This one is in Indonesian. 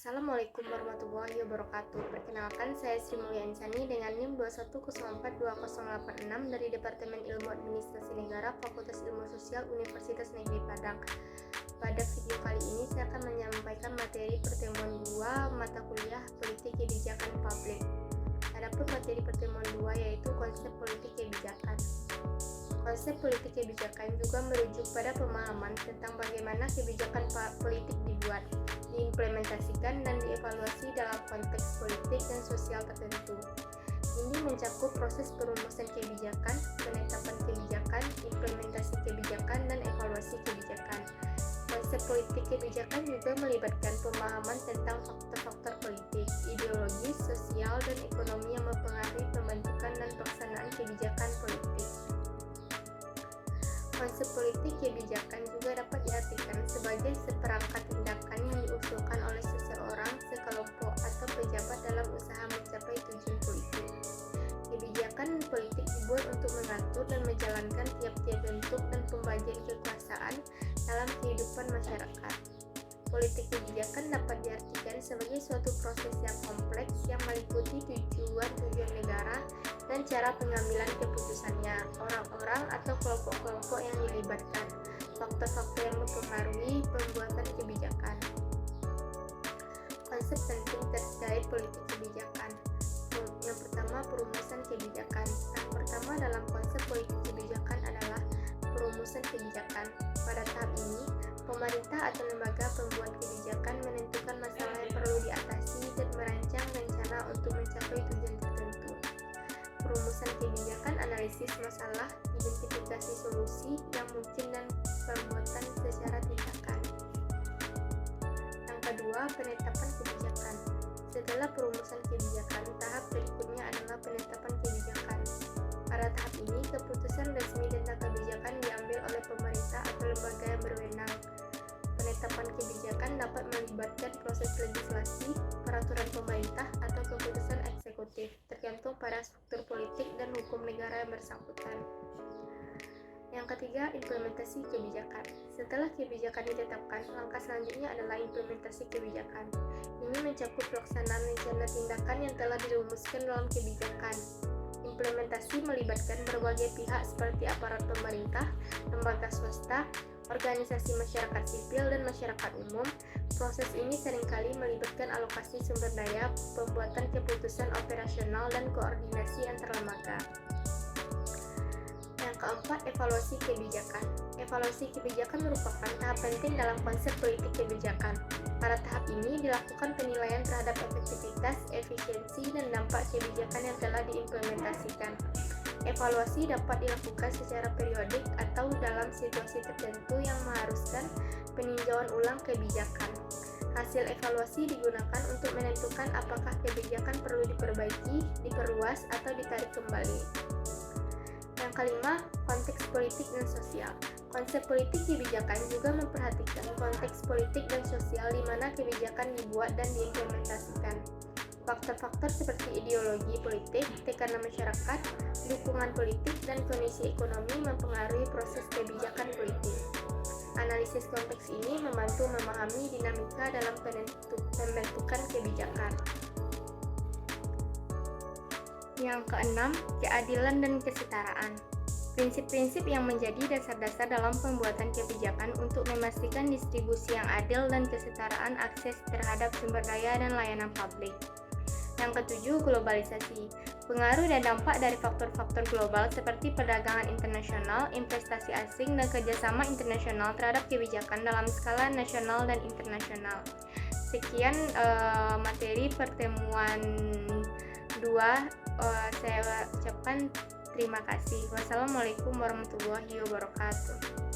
Assalamualaikum warahmatullahi wabarakatuh. Perkenalkan, saya Sri Mulia Insani dengan NIM 210420886 dari Departemen Ilmu Administrasi Negara, Fakultas Ilmu Sosial, Universitas Negeri Padang. Pada video kali ini saya akan menyampaikan materi pertemuan 2 mata kuliah Politik Kebijakan Publik. Adapun materi pertemuan 2 yaitu konsep politik kebijakan. Konsep politik kebijakan juga merujuk pada pemahaman tentang bagaimana kebijakan politik dibuat, diimplementasikan, dan dievaluasi dalam konteks politik dan sosial tertentu. Ini mencakup proses perumusan kebijakan, penetapan kebijakan, implementasi kebijakan, dan evaluasi kebijakan. Konsep politik kebijakan juga melibatkan pemahaman tentang faktor-faktor politik, ideologis, sosial, dan ekonomi yang mempengaruhi pembentukan dan pelaksanaan kebijakan politik. Konsep politik kebijakan juga dapat diartikan sebagai seperangkat tindakan yang diusulkan oleh seseorang, sekelompok, atau pejabat dalam usaha mencapai tujuan politik. Kebijakan politik dibuat untuk mengatur dan menjalankan tiap-tiap bentuk dan pembagian kekuasaan dalam kehidupan masyarakat. Politik kebijakan dapat diartikan sebagai suatu proses yang kompleks yang meliputi tujuan-tujuan negara dan cara pengambilan keputusannya, orang-orang atau kelompok-kelompok yang dilibatkan, faktor-faktor yang mempengaruhi pembuatan kebijakan. Konsep penting terkait politik kebijakan. Yang pertama, perumusan kebijakan. Yang pertama dalam konsep politik kebijakan adalah perumusan kebijakan. Pada tahap ini, pemerintah atau lembaga pembuat kebijakan menentukan masalah yang perlu diatasi dan merancang rencana untuk mencapai tujuan tertentu. Perumusan kebijakan, analisis masalah, identifikasi solusi yang mungkin, dan pembuatan secara tindakan. Yang kedua, penetapan kebijakan. Setelah perumusan kebijakan, tahap berikutnya adalah penetapan kebijakan. Pada tahap ini, keputusan resmi tentang kebijakan diambil oleh pemerintah atau lembaga yang berwenang. Penetapan kebijakan dapat melibatkan proses legislasi, peraturan pemerintah, atau keputusan eksekutif, tergantung pada struktur politik dan hukum negara yang bersangkutan. Yang ketiga, implementasi kebijakan. Setelah kebijakan ditetapkan, langkah selanjutnya adalah implementasi kebijakan. Ini mencakup pelaksanaan rencana tindakan yang telah dirumuskan dalam kebijakan. Implementasi melibatkan berbagai pihak seperti aparat pemerintah, lembaga swasta, organisasi masyarakat sipil, dan masyarakat umum. Proses ini seringkali melibatkan alokasi sumber daya, pembuatan keputusan operasional, dan koordinasi antar lembaga. Yang keempat, evaluasi kebijakan. Evaluasi kebijakan merupakan tahap penting dalam konsep politik kebijakan. Pada tahap ini dilakukan penilaian terhadap efektivitas, efisiensi, dan dampak kebijakan yang telah diimplementasikan. Evaluasi dapat dilakukan secara periodik atau dalam situasi tertentu yang mengharuskan peninjauan ulang kebijakan. Hasil evaluasi digunakan untuk menentukan apakah kebijakan perlu diperbaiki, diperluas, atau ditarik kembali. Yang kelima, konteks politik dan sosial. Konsep politik kebijakan juga memperhatikan konteks politik dan sosial di mana kebijakan dibuat dan diimplementasikan. Faktor-faktor seperti ideologi politik, tekanan masyarakat, dukungan politik, dan kondisi ekonomi mempengaruhi proses kebijakan politik. Analisis konteks ini membantu memahami dinamika dalam pembentukan kebijakan. Yang keenam, keadilan dan kesetaraan. Prinsip-prinsip yang menjadi dasar-dasar dalam pembuatan kebijakan untuk memastikan distribusi yang adil dan kesetaraan akses terhadap sumber daya dan layanan publik. Yang ketujuh, globalisasi. Pengaruh dan dampak dari faktor-faktor global seperti perdagangan internasional, investasi asing, dan kerjasama internasional terhadap kebijakan dalam skala nasional dan internasional. Sekian materi pertemuan 2. Saya ucapkan terima kasih. Wassalamualaikum warahmatullahi wabarakatuh.